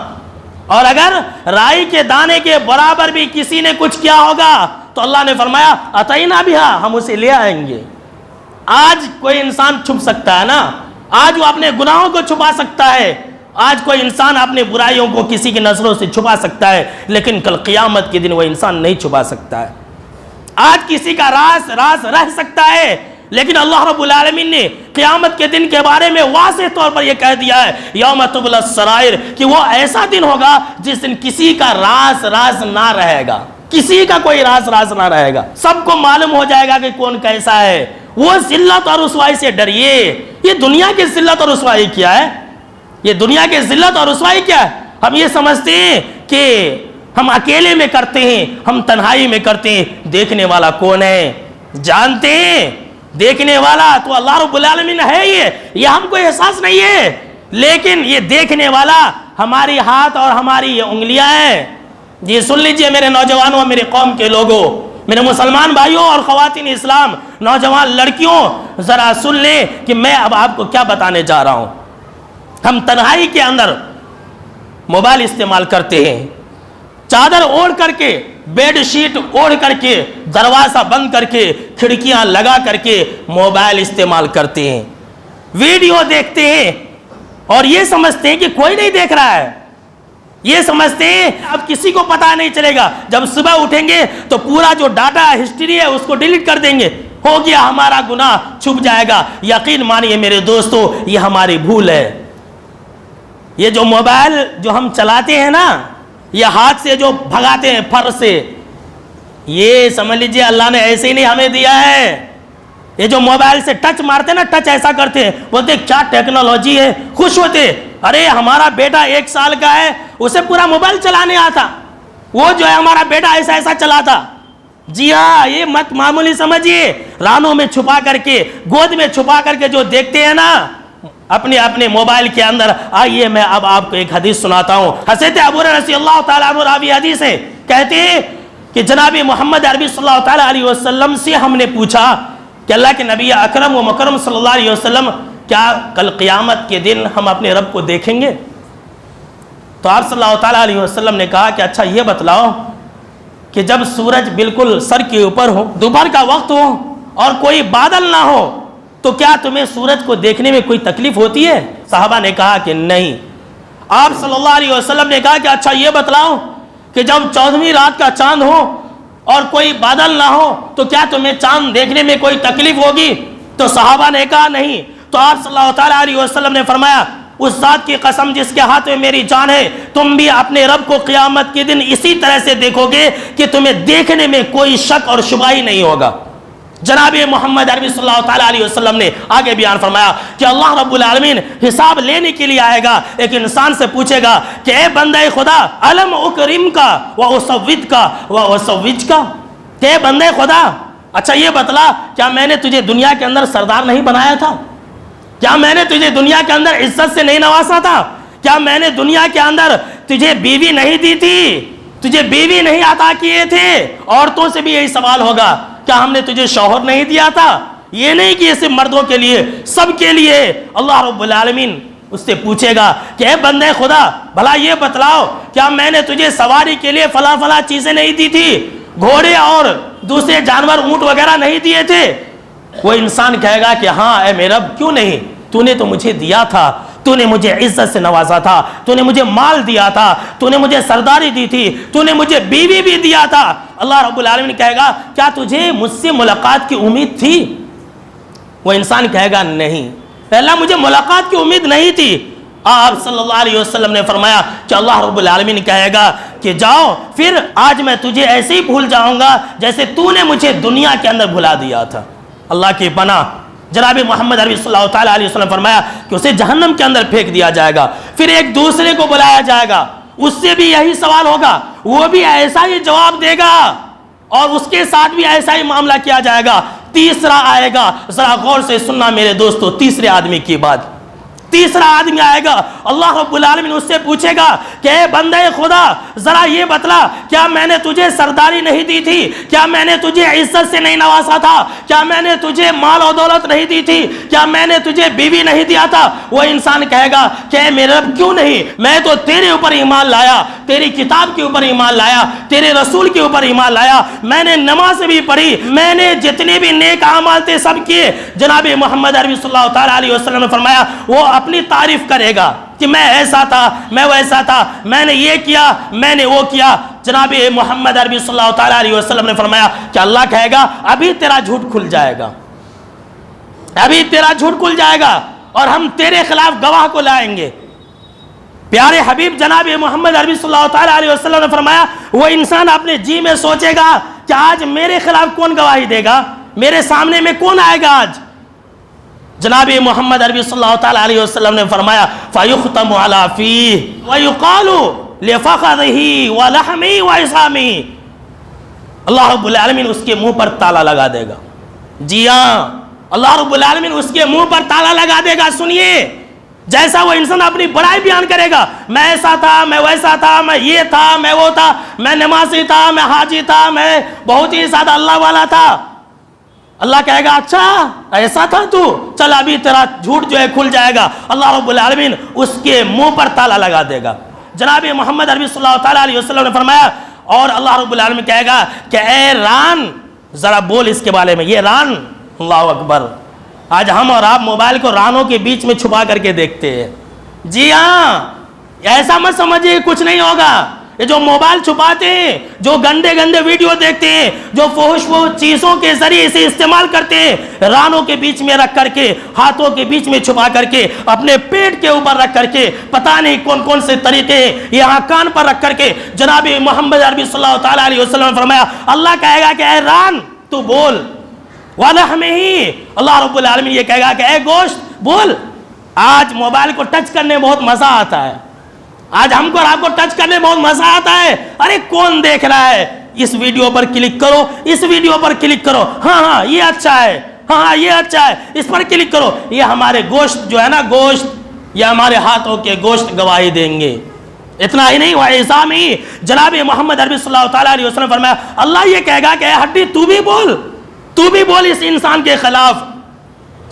اور اگر رائی کے دانے کے برابر بھی کسی نے کچھ کیا ہوگا تو اللہ نے فرمایا أَتَيْنَا بِهَا، ہم اسے لے آئیں گے۔ آج کوئی انسان چھپ سکتا ہے نا، آج وہ اپنے گناہوں کو چھپا سکتا ہے، آج کوئی انسان اپنے برائیوں کو کسی کی نظروں سے چھپا سکتا ہے، لیکن کل قیامت کے دن وہ انسان نہیں چھپا سکتا ہے۔ آج کسی کا راز رہ سکتا ہے، لیکن اللہ رب العالمین نے قیامت کے دن کے بارے میں واضح طور پر یہ کہہ دیا ہے یوم تبلی السرائر، کہ وہ ایسا دن ہوگا جس دن کسی کا راز نہ رہے گا، کسی کا کوئی راز نہ رہے گا، سب کو معلوم ہو جائے گا کہ کون کیسا ہے۔ وہ ذلت اور رسوائی سے ڈریے۔ یہ دنیا کی ذلت اور رسوائی کیا ہے؟ یہ دنیا کی ذلت اور رسوائی کیا ہے؟ ہم یہ سمجھتے ہیں کہ ہم اکیلے میں کرتے ہیں، ہم تنہائی میں کرتے ہیں، دیکھنے والا کون ہے؟ جانتے ہیں دیکھنے والا تو اللہ رب العالمین ہے، یہ ہم کو احساس نہیں ہے، لیکن یہ دیکھنے والا ہماری ہاتھ اور ہماری یہ انگلیاں ہیں۔ یہ سن لیجئے میرے نوجوانوں اور میرے قوم کے لوگوں، میرے مسلمان بھائیوں اور خواتین اسلام، نوجوان لڑکیوں، ذرا سن لیں کہ میں اب آپ کو کیا بتانے جا رہا ہوں۔ ہم تنہائی کے اندر موبائل استعمال کرتے ہیں، چادر اوڑھ کر کے، بیڈ شیٹ اوڑھ کر کے، دروازہ بند کر کے، کھڑکیاں لگا کر کے موبائل استعمال کرتے ہیں، ویڈیو دیکھتے ہیں اور یہ سمجھتے ہیں کہ کوئی نہیں دیکھ رہا ہے، یہ سمجھتے ہیں اب کسی کو پتہ نہیں چلے گا، جب صبح اٹھیں گے تو پورا جو ڈاٹا ہسٹری ہے اس کو ڈیلیٹ کر دیں گے، ہو گیا ہمارا گناہ چھپ جائے گا۔ یقین مانیے میرے دوستو، یہ ہماری بھول ہے۔ یہ جو موبائل جو ہم چلاتے ہیں نا، یہ ہاتھ سے جو بھگاتے ہیں فر سے، یہ سمجھ لیجئے اللہ نے ایسے ہی نہیں ہمیں دیا ہے۔ یہ جو موبائل سے ٹچ مارتے ہیں نا، ٹچ ایسا کرتے ہیں، بولتے کیا ٹیکنالوجی ہے، خوش ہوتے، ارے ہمارا بیٹا 1 سال کا ہے، اسے پورا موبائل چلانے آتا، وہ جو ہے ہمارا بیٹا ایسا چلاتا۔ جی ہاں، یہ مت معمولی سمجھیے، رانوں میں چھپا کر کے، گود میں چھپا کر کے جو دیکھتے ہیں نا اپنے موبائل کے اندر۔ آئیے میں اب آپ کو ایک حدیث سناتا ہوں۔ حضرت ابو ہریرہ رضی اللہ تعالیٰ عنہ راوی حدیث ہے، کہتے ہیں کہ جناب محمد عربی صلی اللہ تعالیٰ علیہ وسلم سے ہم نے پوچھا کہ اللہ کے نبی اکرم و مکرم صلی اللہ علیہ وسلم، کیا کل قیامت کے دن ہم اپنے رب کو دیکھیں گے؟ تو آپ صلی اللہ تعالیٰ علیہ وسلم نے کہا کہ اچھا یہ بتلاؤ کہ جب سورج بالکل سر کے اوپر ہو، دوپہر کا وقت ہو اور کوئی بادل نہ ہو، تو کیا تمہیں سورج کو دیکھنے میں کوئی تکلیف ہوتی ہے؟ صحابہ نے کہا کہ نہیں۔ آپ صلی اللہ علیہ وسلم نے کہا کہ اچھا یہ بتلاؤ کہ جب 14ویں رات کا چاند ہو اور کوئی بادل نہ ہو تو کیا تمہیں چاند دیکھنے میں کوئی تکلیف ہوگی؟ تو صحابہ نے کہا نہیں۔ تو آپ صلی اللہ تعالیٰ علیہ وسلم نے فرمایا اس ذات کی قسم جس کے ہاتھ میں میری جان ہے، تم بھی اپنے رب کو قیامت کے دن اسی طرح سے دیکھو گے کہ تمہیں دیکھنے میں کوئی شک اور شبہ ہی نہیں ہوگا۔ جناب محمد عربی صلی اللہ تعالیٰ علیہ وسلم نے آگے بیان فرمایا کہ اللہ رب العالمین حساب لینے کے لیے آئے گا، ایک انسان سے پوچھے گا کہ اے بندہ خدا، علم اکرم کا و اسود کا و اسوج کا، کہ اے بندہ خدا اچھا یہ بتلا، کیا میں نے تجھے دنیا کے اندر سردار نہیں بنایا تھا؟ کیا میں نے تجھے دنیا کے اندر عزت سے نہیں نوازا تھا؟ کیا میں نے دنیا کے اندر تجھے بیوی نہیں دی تھی؟ تجھے بیوی نہیں عطا کیے تھے؟ عورتوں سے بھی یہی سوال ہوگا، کیا ہم نے تجھے شوہر نہیں دیا تھا؟ یہ نہیں کہ یہ صرف مردوں کے لیے، سب کے لیے اللہ رب العالمین اس سے پوچھے گا کہ اے بندے خدا بھلا یہ بتلاؤ کیا میں نے تجھے سواری کے لیے فلاں فلاں چیزیں نہیں دی تھی، گھوڑے اور دوسرے جانور اونٹ وغیرہ نہیں دیے تھے؟ وہ انسان کہے گا کہ ہاں اے میرے رب کیوں نہیں، تو نے تو مجھے دیا تھا، تو نے مجھے عزت سے نوازا تھا، تو نے مجھے مال دیا تھا، تو نے مجھے سرداری دی تھی، تو نے مجھے بیوی بھی دیا تھا۔ اللہ رب العالمین کہے گا کیا تجھے مجھ سے ملاقات کی امید تھی؟ وہ انسان کہے گا نہیں اللہ مجھے ملاقات کی امید نہیں تھی۔ آپ صلی اللہ علیہ وسلم نے فرمایا کہ اللہ رب العالمین کہے گا کہ جاؤ پھر آج میں تجھے ایسے ہی بھول جاؤں گا جیسے تو نے مجھے دنیا کے اندر بھلا دیا تھا۔ اللہ کی پناہ جناب محمد عربی صلی اللہ تعالیٰ علیہ وسلم فرمایا کہ اسے جہنم کے اندر پھینک دیا جائے گا، پھر ایک دوسرے کو بلایا جائے گا، اس سے بھی یہی سوال ہوگا، وہ بھی ایسا ہی جواب دے گا اور اس کے ساتھ بھی ایسا ہی معاملہ کیا جائے گا۔ تیسرا آئے گا، ذرا غور سے سننا میرے دوستو، تیسرے آدمی کی بات، تیسرا آدمی آئے گا، اللہ رب العالمین اس سے پوچھے گا کہ اے بندے خدا ذرا یہ بتلا کیا میں نے تجھے سرداری نہیں دی تھی، کیا میں نے تجھے عزت سے نہیں نوازا تھا، کیا میں نے تجھے مال و دولت نہیں دی تھی، کیا میں نے تجھے بیوی نہیں دیا تھا؟ وہ انسان کہے گا کہ اے میرے رب کیوں نہیں، میں تو تیرے اوپر ایمان لایا، تیری کتاب کے اوپر ایمان لایا، تیرے رسول کے اوپر ایمان لایا، میں نے نماز بھی پڑھی، میں نے جتنے بھی نیک اعمال تھے سب کیے۔ جناب محمد عربی صلی اللہ تعالیٰ علیہ وسلم نے فرمایا وہ اپنی تعریف کرے گا کہ میں ایسا تھا، میں ویسا تھا، میں نے یہ کیا، میں نے وہ کیا۔ جناب محمد عربی صلی اللہ تعالیٰ علیہ وسلم نے فرمایا کہ اللہ کہے گا ابھی تیرا جھوٹ کھل جائے گا، ابھی تیرا جھوٹ کھل جائے گا اور ہم تیرے خلاف گواہ کو لائیں گے۔ پیارے حبیب جناب محمد عربی صلی اللہ تعالیٰ علیہ وسلم نے فرمایا وہ انسان اپنے جی میں سوچے گا کہ آج میرے خلاف کون گواہی دے گا، میرے سامنے میں کون آئے گا آج؟ جناب محمد عربی صلی اللہ تعالیٰ علیہ وسلم نے فرمایا فَيُخْتَمُ عَلَى فِيهِ وَيُقَالُ لِفَخَذِهِ وَلَحْمِهِ وَعِصَامِهِ۔ اللہ رب العالمین اس کے منہ پر تالا لگا دے گا۔ جی ہاں اللہ رب العالمین اس کے منہ پر تالا لگا دے گا۔ سنیے جیسا وہ انسان اپنی بڑائی بیان کرے گا، میں ایسا تھا، میں ویسا تھا، میں یہ تھا، میں وہ تھا، میں نمازی تھا، میں حاجی تھا، میں بہت ہی زیادہ اللہ والا تھا۔ اللہ کہے گا اچھا ایسا تھا تو، چل ابھی تیرا جھوٹ جو ہے کھل جائے گا۔ اللہ رب العالمین اس کے منہ پر تالا لگا دے گا۔ جناب محمد عربی صلی اللہ تعالیٰ علیہ وسلم نے فرمایا اور اللہ رب العالمین کہے گا کہ اے ران ذرا بول اس کے بارے میں، یہ ران، اللہ اکبر۔ آج ہم اور آپ موبائل کو رانوں کے بیچ میں چھپا کر کے دیکھتے ہیں۔ جی ہاں ایسا مت سمجھیے کچھ نہیں ہوگا، یہ جو موبائل چھپاتے ہیں، جو گندے گندے ویڈیو دیکھتے ہیں، جو فحش وہ چیزوں کے ذریعے سے استعمال کرتے ہیں، رانوں کے بیچ میں رکھ کر کے، ہاتھوں کے بیچ میں چھپا کر کے، اپنے پیٹ کے اوپر رکھ کر کے، پتہ نہیں کون کون سے طریقے یہاں کان پر رکھ کر کے، جناب محمد عربی صلی اللہ تعالیٰ علیہ وسلم نے فرمایا اللہ کہے گا کہ اے ران تو بول، وَلَحْمِهِ اللہ رب العالمین یہ کہے گا کہ اے گوشت بول۔ آج موبائل کو ٹچ کرنے بہت مزہ آتا ہے، آج ہم کو اور آپ کو ٹچ کرنے بہت مزہ آتا ہے۔ ارے کون دیکھ رہا ہے، اس ویڈیو پر کلک کرو، اس ویڈیو پر کلک کرو، ہاں ہاں یہ اچھا ہے، ہاں یہ اچھا ہے، اس پر کلک کرو۔ یہ ہمارے گوشت جو ہے نا، گوشت یہ ہمارے ہاتھوں کے گوشت گواہی دیں گے۔ اتنا ہی نہیں وَعِصَامِهِ جناب محمد عربی صلی اللہ تعالیٰ علیہ وسلم فرمایا اللہ یہ کہے گا کہ اے ہڈی تو بھی بول، تو بھی بول اس انسان کے خلاف۔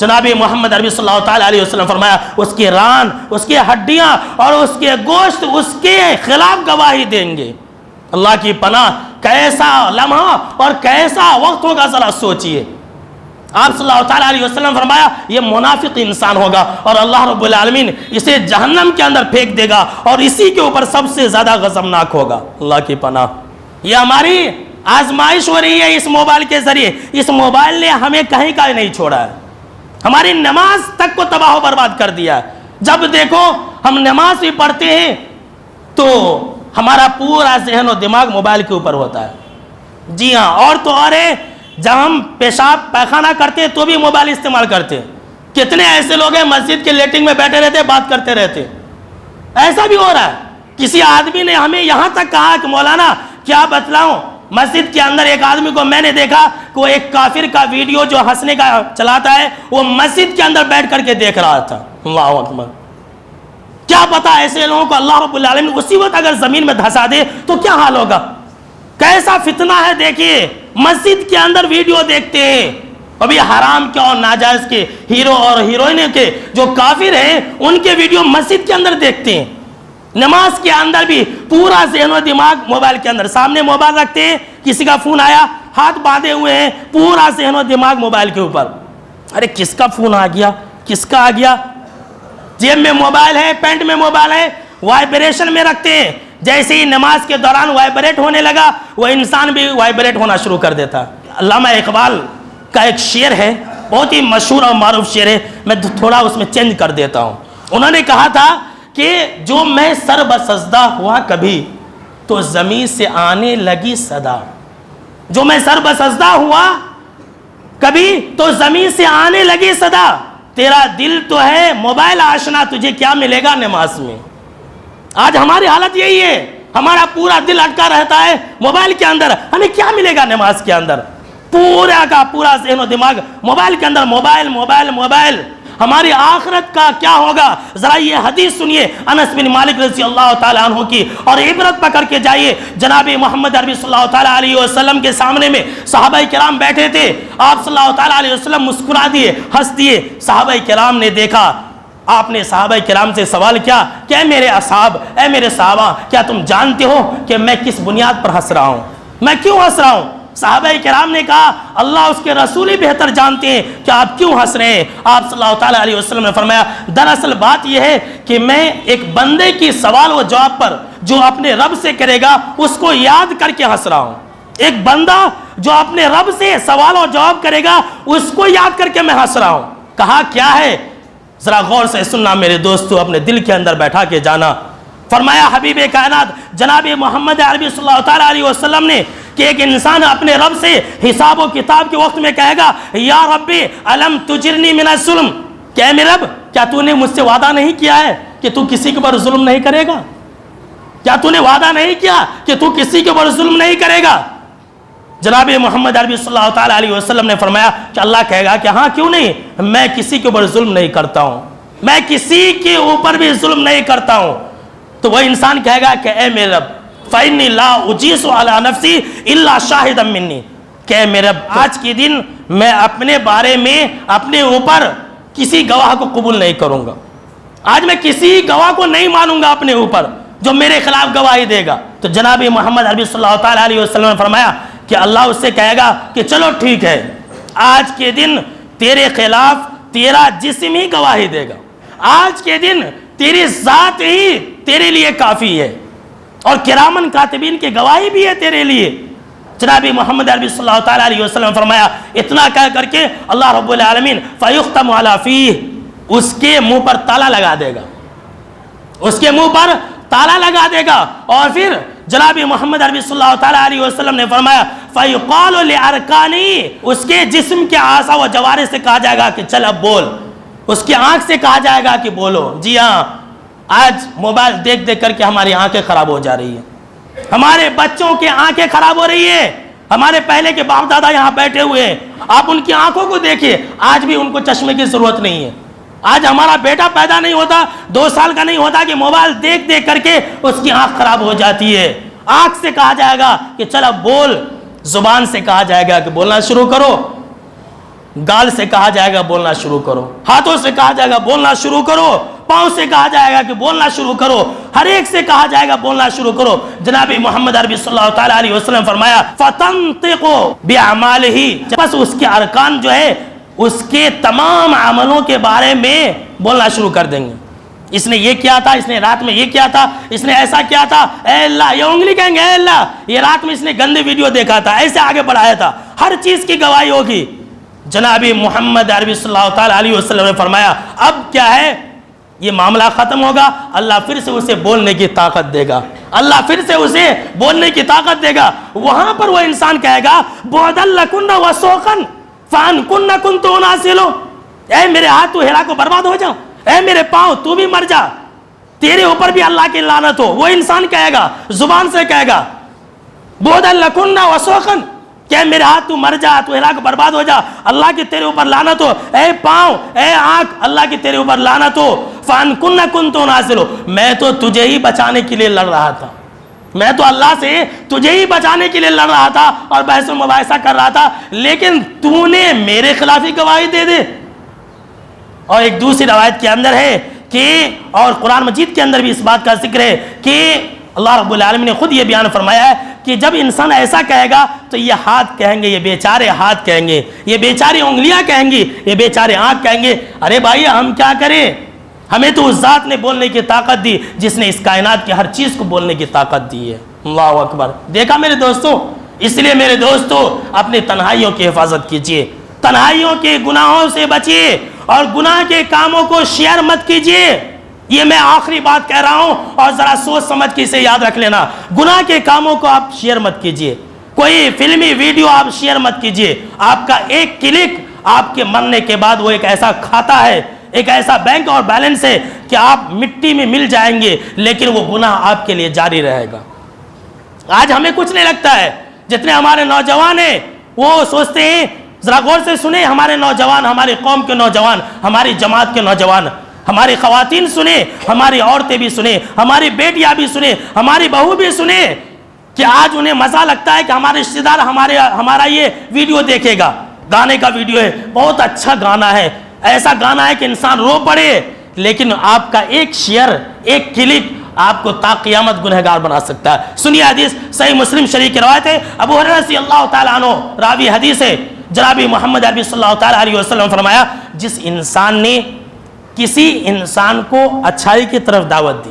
جناب محمد عربی صلی اللہ تعالیٰ علیہ وسلم فرمایا اس کی ران، اس کی ہڈیاں اور اس کے گوشت اس کے خلاف گواہی دیں گے۔ اللہ کی پناہ کیسا لمحہ اور کیسا وقت ہوگا ذرا سوچئے۔ آپ صلی اللہ تعالیٰ علیہ وسلم فرمایا یہ منافق انسان ہوگا اور اللہ رب العالمین اسے جہنم کے اندر پھینک دے گا اور اسی کے اوپر سب سے زیادہ غضبناک ہوگا۔ اللہ کی پناہ یہ ہماری آزمائش ہو رہی ہے اس موبائل کے ذریعے۔ اس موبائل نے ہمیں کہیں کا نہیں چھوڑا ہے، ہماری نماز تک کو تباہ و برباد کر دیا ہے۔ جب دیکھو ہم نماز بھی پڑھتے ہیں تو ہمارا پورا ذہن و دماغ موبائل کے اوپر ہوتا ہے۔ جی ہاں اور تو اور ہے جب ہم پیشاب پیخانہ کرتے ہیں تو بھی موبائل استعمال کرتے ہیں۔ کتنے ایسے لوگ ہیں مسجد کے لیٹنگ میں بیٹھے رہتے بات کرتے رہتے، ایسا بھی ہو رہا ہے۔ کسی آدمی نے ہمیں یہاں تک کہا کہ مولانا کیا بتلاؤں، مسجد کے اندر ایک آدمی کو میں نے دیکھا کہ وہ ایک کافر کا ویڈیو جو ہنسنے کا چلاتا ہے وہ مسجد کے اندر بیٹھ کر کے دیکھ رہا تھا۔ اللہ اکبر، کیا پتا ایسے لوگوں کو اللہ رب العالمین اسی وقت اگر زمین میں دھسا دے تو کیا حال ہوگا۔ کیسا فتنہ ہے دیکھیے، مسجد کے اندر ویڈیو دیکھتے ہیں، ابھی حرام کے اور ناجائز کے ہیرو اور ہیروئن کے جو کافر ہیں ان کے ویڈیو مسجد کے اندر دیکھتے ہیں، نماز کے اندر بھی پورا ذہن و دماغ موبائل کے اندر، سامنے موبائل رکھتے ہیں، کسی کا فون آیا ہاتھ باندھے ہوئے ہیں، پورا ذہن و دماغ موبائل کے اوپر، ارے کس کا فون آ گیا، کس کا آ گیا، جیب میں موبائل ہے، پینٹ میں موبائل ہے، وائبریشن میں رکھتے ہیں، جیسے ہی نماز کے دوران وائبریٹ ہونے لگا وہ انسان بھی وائبریٹ ہونا شروع کر دیتا۔ علامہ اقبال کا ایک شعر ہے، بہت ہی مشہور اور معروف شعر ہے، میں تھوڑا اس میں چینج کر دیتا ہوں۔ انہوں نے کہا تھا کہ جو میں سر بسجدہ ہوا کبھی تو زمین سے آنے لگی صدا، جو میں سر بسجدہ ہوا کبھی تو زمین سے آنے لگی صدا، تیرا دل تو ہے موبائل آشنا، تجھے کیا ملے گا نماز میں۔ آج ہماری حالت یہی ہے، ہمارا پورا دل اٹکا رہتا ہے موبائل کے اندر، ہمیں کیا ملے گا نماز کے اندر، پورا کا پورا ذہن و دماغ موبائل کے اندر، موبائل موبائل موبائل۔ ہماری آخرت کا کیا ہوگا؟ ذرا یہ حدیث سنیے انس بن مالک رضی اللہ تعالیٰ عنہ کی، اور عبرت پکڑ کے جائیے۔ جناب محمد عربی صلی اللہ تعالیٰ علیہ وسلم کے سامنے میں صحابہ کرام بیٹھے تھے، آپ صلی اللہ تعالیٰ علیہ وسلم مسکرا دیے، ہنس دیے، صحابہ کرام نے دیکھا، آپ نے صحابہ کرام سے سوال کیا کہ اے میرے اصحاب، اے میرے صحابہ، کیا تم جانتے ہو کہ میں کس بنیاد پر ہنس رہا ہوں، میں کیوں ہنس رہا ہوں؟ صحابہ کرام نے کہا اللہ اس کے رسول ہی بہتر جانتے ہیں کہ آپ کیوں ہنس رہے ہیں۔ آپ صلی اللہ تعالیٰ علیہ وسلم نے فرمایا دراصل بات یہ ہے کہ میں ایک بندے کی سوال و جواب پر جو اپنے رب سے کرے گا اس کو یاد کر کے ہنس رہا ہوں، ایک بندہ جو اپنے رب سے سوال و جواب کرے گا اس کو یاد کر کے میں ہنس رہا ہوں۔ کہا کیا ہے؟ ذرا غور سے سننا میرے دوستو، اپنے دل کے اندر بیٹھا کے جانا۔ فرمایا حبیب کائنات جناب محمد عربی صلی اللہ تعالیٰ علیہ وسلم نے کہ ایک انسان اپنے رب سے حساب و کتاب کے وقت میں کہے گا یا ربی الم تجرنی من الظلم، کہ اے میرے رب کیا تو نے مجھ سے وعدہ نہیں کیا ہے کہ تو کسی کے اوپر ظلم نہیں کرے گا؟ کیا تو نے وعدہ نہیں کیا کہ تو کسی کے اوپر ظلم نہیں کرے گا؟ جناب محمد عربی صلی اللہ تعالیٰ علیہ وسلم نے فرمایا کہ اللہ کہے گا کہ ہاں کیوں نہیں، میں کسی کے اوپر ظلم نہیں کرتا ہوں، میں کسی کے اوپر بھی ظلم نہیں کرتا ہوں۔ تو وہ انسان کہے گا کہ اے میرے رب فَإِنِّي لَا أُجِيسُ عَلَىٰ نَفْسِي إِلَّا شَاهِدًا مِّنِّي، کہ اے میرے رب آج کے دن میں اپنے بارے میں اپنے اوپر کسی گواہ کو قبول نہیں کروں گا، آج میں کسی گواہ کو نہیں مانوں گا اپنے اوپر جو میرے خلاف گواہی دے گا۔ تو جناب محمد عربی صلی اللہ تعالیٰ علیہ وسلم نے فرمایا کہ اللہ اس سے کہے گا کہ چلو ٹھیک ہے، آج کے دن تیرے خلاف تیرا جسم ہی گواہی دے گا، آج کے دن تیری ذات ہی تیرے لیے کافی ہے، اور کرامن کاتبین کی گواہی بھی ہے تیرے لیے۔ جناب محمد عربی صلی اللہ تعالیٰ علیہ وسلم نے فرمایا اتنا کہہ کر کے اللہ رب العالمین فَيُخْتَمُ عَلَىٰ فِيهِ، اس کے منہ پر تالا لگا دے گا، اس کے منہ پر تالا لگا دے گا، اور پھر جناب محمد عربی صلی اللہ تعالیٰ علیہ وسلم نے فرمایا فَيُقَالُ لِأَرْكَانِهِ، اس کے جسم کے اعضاء و جوارح سے کہا جائے گا کہ چل اب بول، اس کی آنکھ سے کہا جائے گا کہ بولو۔ جی ہاں، آج موبائل دیکھ دیکھ کر کے ہماری آنکھیں خراب ہو جا رہی ہیں، ہمارے بچوں کی آنکھیں خراب ہو رہی ہیں، ہمارے پہلے کے باپ دادا یہاں بیٹھے ہوئے ہیں، آپ ان کی آنکھوں کو دیکھیے، آج بھی ان کو چشمے کی ضرورت نہیں ہے۔ آج ہمارا بیٹا پیدا نہیں ہوتا، 2 سال کا نہیں ہوتا کہ موبائل دیکھ دیکھ کر کے اس کی آنکھ خراب ہو جاتی ہے۔ آنکھ سے کہا جائے گا کہ چل اب بول، زبان سے کہا جائے گا کہ بولنا شروع کرو، گال سے کہا جائے گا بولنا شروع کرو، ہاتھوں سے کہا جائے گا بولنا شروع کرو، پاؤں سے کہا جائے گا کہ بولنا شروع کرو، ہر ایک سے کہا جائے گا بولنا شروع کرو۔ جناب محمد عربی صلی اللہ تعالیٰ علیہ وسلم فرمایا فَتَنْطِقُ بِأَعْمَالِهِ، بس اس کے ارکان جو ہے اس کے تمام عملوں کے بارے میں بولنا شروع کر دیں گے، اس نے یہ کیا تھا، اس نے رات میں یہ کیا تھا، اس نے ایسا کیا تھا، اے اللہ، یہ انگلی کہیں گے اے اللہ یہ رات میں اس نے گندے ویڈیو دیکھا تھا، ایسے آگے بڑھایا تھا، ہر چیز کی گواہی ہوگی۔ جناب محمد عربی صلی اللہ تعالیٰ علیہ وسلم نے فرمایا اب کیا ہے، یہ معاملہ ختم ہوگا، اللہ پھر سے اسے بولنے کی طاقت دے گا، اللہ پھر سے اسے بولنے کی طاقت دے گا۔ وہاں پر وہ انسان کہے گا بُعْدًا لَكُنَّ وَسُوقًا فَأَنْكُنَّ كُنْتُ أُنَاسِلُ، اے میرے ہاتھ تو ہلا کو برباد ہو جا، اے میرے پاؤں تو بھی مر جا، تیرے اوپر بھی اللہ کی لعنت ہو۔ وہ انسان کہے گا، زبان سے کہے گا بُعْدًا لَكُنَّ وَسُوقًا، کہ میرے ہاتھ تو مر جا، تو ہلاک برباد ہو جا، اللہ کی تیرے اوپر لعنت ہو، اے پاؤں، اے آنکھ، اللہ کی تیرے اوپر لعنت ہو، فَأَنْ كُنَّ كُنْتُ نَازِلُ، میں تو تجھے ہی بچانے کے لیے لڑ رہا تھا، میں تو اللہ سے تجھے ہی بچانے کے لیے لڑ رہا تھا اور بحث و مباحثہ کر رہا تھا، لیکن تو نے میرے خلاف ہی گواہی دے دے۔ اور ایک دوسری روایت کے اندر ہے کہ، اور قرآن مجید کے اندر بھی اس بات کا ذکر ہے کہ اللہ رب العالمین نے خود یہ بیان فرمایا ہے کہ جب انسان ایسا کہے گا تو یہ ہاتھ کہیں گے، یہ بیچارے ہاتھ کہیں گے، یہ بیچاری انگلیاں کہیں گی، یہ بیچارے آنکھ کہیں گے، ارے بھائی ہم کیا کریں، ہمیں تو اس ذات نے بولنے کی طاقت دی جس نے اس کائنات کی ہر چیز کو بولنے کی طاقت دی ہے۔ اللہ اکبر۔ دیکھا میرے دوستوں، اس لیے میرے دوستوں اپنی تنہائیوں کی حفاظت کیجئے، تنہائیوں کے گناہوں سے بچیے اور گناہ کے کاموں کو شیئر مت کیجئے۔ یہ میں آخری بات کہہ رہا ہوں اور ذرا سوچ سمجھ کے اسے یاد رکھ لینا، گناہ کے کاموں کو آپ شیئر مت کیجئے، کوئی فلمی ویڈیو آپ شیئر مت کیجئے۔ آپ کا ایک کلک آپ کے مرنے کے بعد وہ ایک ایسا کھاتا ہے، ایک ایسا بینک اور بیلنس ہے کہ آپ مٹی میں مل جائیں گے، لیکن وہ گناہ آپ کے لیے جاری رہے گا۔ آج ہمیں کچھ نہیں لگتا ہے، جتنے ہمارے نوجوان ہیں وہ سوچتے ہیں، ذرا غور سے سنیں، ہمارے نوجوان، ہماری قوم کے نوجوان، ہماری جماعت کے نوجوان، ہماری خواتین سنیں، ہماری عورتیں بھی سنیں، ہماری بیٹیاں بھی سنیں، ہماری بہو بھی سنیں، کہ آج انہیں مزہ لگتا ہے کہ ہمارے رشتہ دار ہمارا یہ ویڈیو دیکھے گا، گانے کا ویڈیو ہے، بہت اچھا گانا ہے، ایسا گانا ہے کہ انسان رو پڑے، لیکن آپ کا ایک شیئر، ایک کلک آپ کو تا قیامت گنہگار بنا سکتا ہے۔ سنیے حدیث، صحیح مسلم شریف کی روایت ہے، ابو ہریرہ رضی اللہ تعالیٰ عنہ راوی حدیث ہے، جناب محمد عربی صلی اللہ تعالیٰ علیہ وسلم فرمایا، جس انسان نے کسی انسان کو اچھائی کی طرف دعوت دی،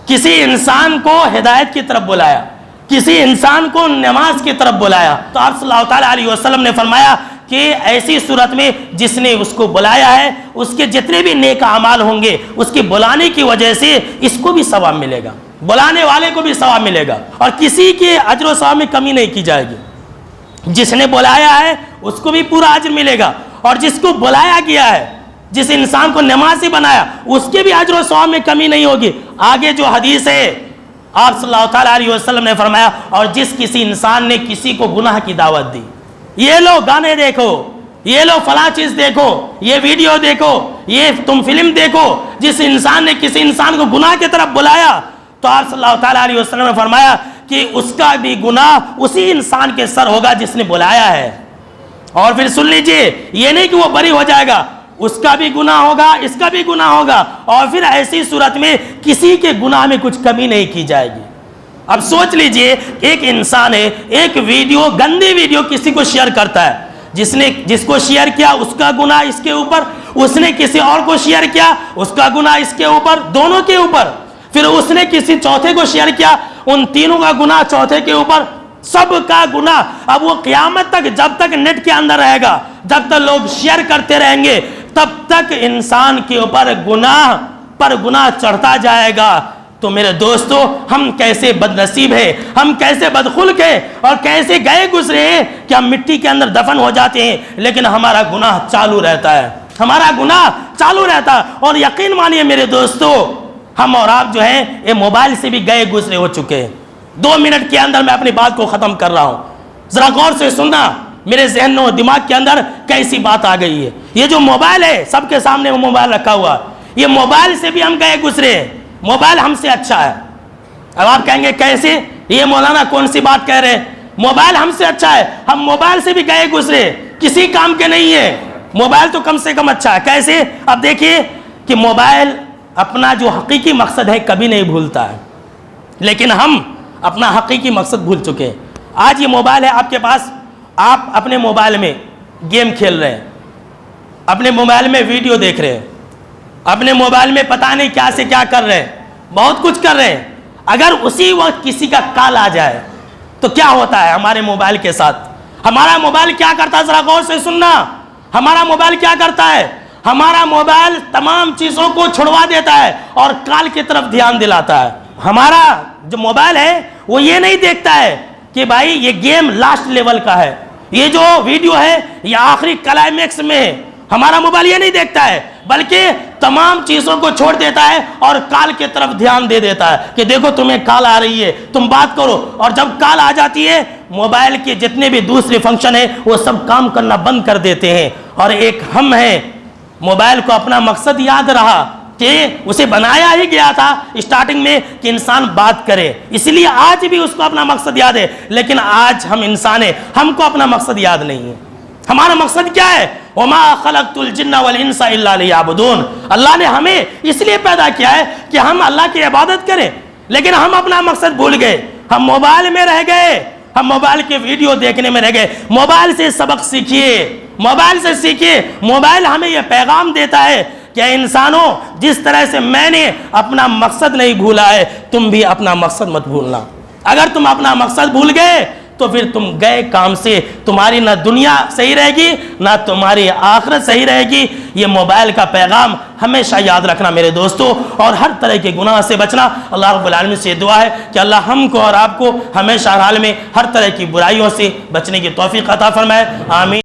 کسی انسان کو ہدایت کی طرف بلایا، کسی انسان کو نماز کی طرف بلایا، تو آپ صلی اللہ تعالیٰ علیہ وسلم نے فرمایا کہ ایسی صورت میں جس نے اس کو بلایا ہے، اس کے جتنے بھی نیک اعمال ہوں گے، اس کے بلانے کی وجہ سے اس کو بھی ثواب ملے گا، بلانے والے کو بھی ثواب ملے گا، اور کسی کے اجر و ثواب میں کمی نہیں کی جائے گی۔ جس نے بلایا ہے اس کو بھی پورا اجر ملے گا، اور جس کو بلایا گیا ہے، جس انسان کو نمازی بنایا، اس کے بھی اجر و ثواب میں کمی نہیں ہوگی۔ آگے جو حدیث ہے، آپ صلی اللہ تعالیٰ علیہ وسلم نے فرمایا، اور جس کسی انسان نے کسی کو گناہ کی دعوت دی، یہ لو گانے دیکھو، یہ لو فلاں چیز دیکھو، یہ ویڈیو دیکھو، یہ تم فلم دیکھو، جس انسان نے کسی انسان کو گناہ کی طرف بلایا، تو آپ صلی اللہ تعالیٰ علیہ وسلم نے فرمایا کہ اس کا بھی گناہ اسی انسان کے سر ہوگا جس نے بلایا ہے۔ اور پھر سن لیجئے، یہ نہیں کہ وہ بری ہو جائے گا، اس کا بھی گناہ ہوگا، اس کا بھی گناہ ہوگا، اور پھر ایسی صورت میں کسی کے گناہ میں کچھ کمی نہیں کی جائے گی۔ اب سوچ لیجئے، ایک انسان ہے، ایک ویڈیو، گندی ویڈیو کسی کو شیئر کرتا ہے، جس کو شیئر کیا اس کا گناہ اس کے اوپر، اس نے کسی اور کو شیئر کیا اس کا گناہ اس کے اوپر، دونوں کے اوپر، پھر اس نے کسی چوتھے کو شیئر کیا، ان تینوں کا گناہ چوتھے کے اوپر، سب کا گناہ۔ اب وہ قیامت تک جب تک نیٹ کے اندر رہے گا، جب تک لوگ شیئر کرتے رہیں گے، تب تک انسان کے اوپر گناہ پر گناہ چڑھتا جائے گا۔ تو میرے دوستو، ہم کیسے بد نصیب ہیں، ہم کیسے بدخلق ہیں، اور کیسے گئے گزرے ہیں کہ ہم مٹی کے اندر دفن ہو جاتے ہیں، لیکن ہمارا گناہ چالو رہتا ہے، ہمارا گناہ چالو رہتا ہے۔ اور یقین مانیے میرے دوستو، ہم اور آپ جو ہیں یہ موبائل سے بھی گئے گزرے ہو چکے ہیں۔ 2 منٹ کے اندر میں اپنی بات کو ختم کر رہا ہوں، ذرا غور سے سننا، میرے ذہن و دماغ کے اندر کیسی بات آ گئی ہے۔ یہ جو موبائل ہے، سب کے سامنے وہ موبائل رکھا ہوا، یہ موبائل سے بھی ہم گئے گزرے ہیں، موبائل ہم سے اچھا ہے۔ اب آپ کہیں گے کیسے، یہ مولانا کون سی بات کہہ رہے ہیں، موبائل ہم سے اچھا ہے، ہم موبائل سے بھی گئے گزرے، کسی کام کے نہیں ہے، موبائل تو کم سے کم اچھا ہے۔ کیسے؟ اب دیکھیے کہ موبائل اپنا جو حقیقی مقصد ہے کبھی نہیں بھولتا ہے، لیکن ہم اپنا حقیقی مقصد بھول چکے ہیں۔ آج یہ موبائل ہے آپ کے پاس، آپ اپنے موبائل میں گیم کھیل رہے ہیں، اپنے موبائل میں ویڈیو دیکھ رہے ہیں، اپنے موبائل میں پتہ نہیں کیا سے کیا کر رہے ہیں، بہت کچھ کر رہے ہیں۔ اگر اسی وقت کسی کا کال آ جائے تو کیا ہوتا ہے ہمارے موبائل کے ساتھ؟ ہمارا موبائل کیا کرتا ہے، ذرا غور سے سننا، ہمارا موبائل کیا کرتا ہے؟ ہمارا موبائل تمام چیزوں کو چھڑوا دیتا ہے اور کال کی طرف دھیان دلاتا ہے۔ ہمارا جو موبائل ہے وہ یہ نہیں دیکھتا ہے کہ بھائی یہ گیم لاسٹ لیول کا ہے، یہ جو ویڈیو ہے یہ آخری کلائمیکس میں ہے، ہمارا موبائل یہ نہیں دیکھتا ہے، بلکہ تمام چیزوں کو چھوڑ دیتا ہے اور کال کی طرف دھیان دے دیتا ہے کہ دیکھو تمہیں کال آ رہی ہے، تم بات کرو۔ اور جب کال آ جاتی ہے، موبائل کے جتنے بھی دوسرے فنکشن ہیں وہ سب کام کرنا بند کر دیتے ہیں، اور ایک ہم ہیں، موبائل کو اپنا مقصد یاد رہا، کہ اسے بنایا ہی گیا تھا اسٹارٹنگ میں کہ انسان بات کرے، اس لیے آج بھی اس کو اپنا مقصد یاد ہے، لیکن آج ہم انسان ہیں، ہم کو اپنا مقصد یاد نہیں ہے۔ ہمارا مقصد کیا ہے؟ وَمَا خَلَقْتُ الْجِنَّ وَالْإِنسَ إِلَّا لِيَعْبُدُونَ، اللہ نے ہمیں اس لیے پیدا کیا ہے کہ ہم اللہ کی عبادت کریں، لیکن ہم اپنا مقصد بھول گئے، ہم موبائل میں رہ گئے، ہم موبائل کے ویڈیو دیکھنے میں رہ گئے۔ موبائل سے سبق سیکھیے، موبائل سے سیکھیے۔ موبائل ہمیں یہ پیغام دیتا ہے کہ اے انسانوں، جس طرح سے میں نے اپنا مقصد نہیں بھولا ہے، تم بھی اپنا مقصد مت بھولنا۔ اگر تم اپنا مقصد بھول گئے تو پھر تم گئے کام سے، تمہاری نہ دنیا صحیح رہے گی نہ تمہاری آخرت صحیح رہے گی۔ یہ موبائل کا پیغام ہمیشہ یاد رکھنا میرے دوستو، اور ہر طرح کے گناہ سے بچنا۔ اللہ رب العالمین سے دعا ہے کہ اللہ ہم کو اور آپ کو ہمیشہ ہر حال میں ہر طرح کی برائیوں سے بچنے کی توفیق عطا فرمائے، آمین۔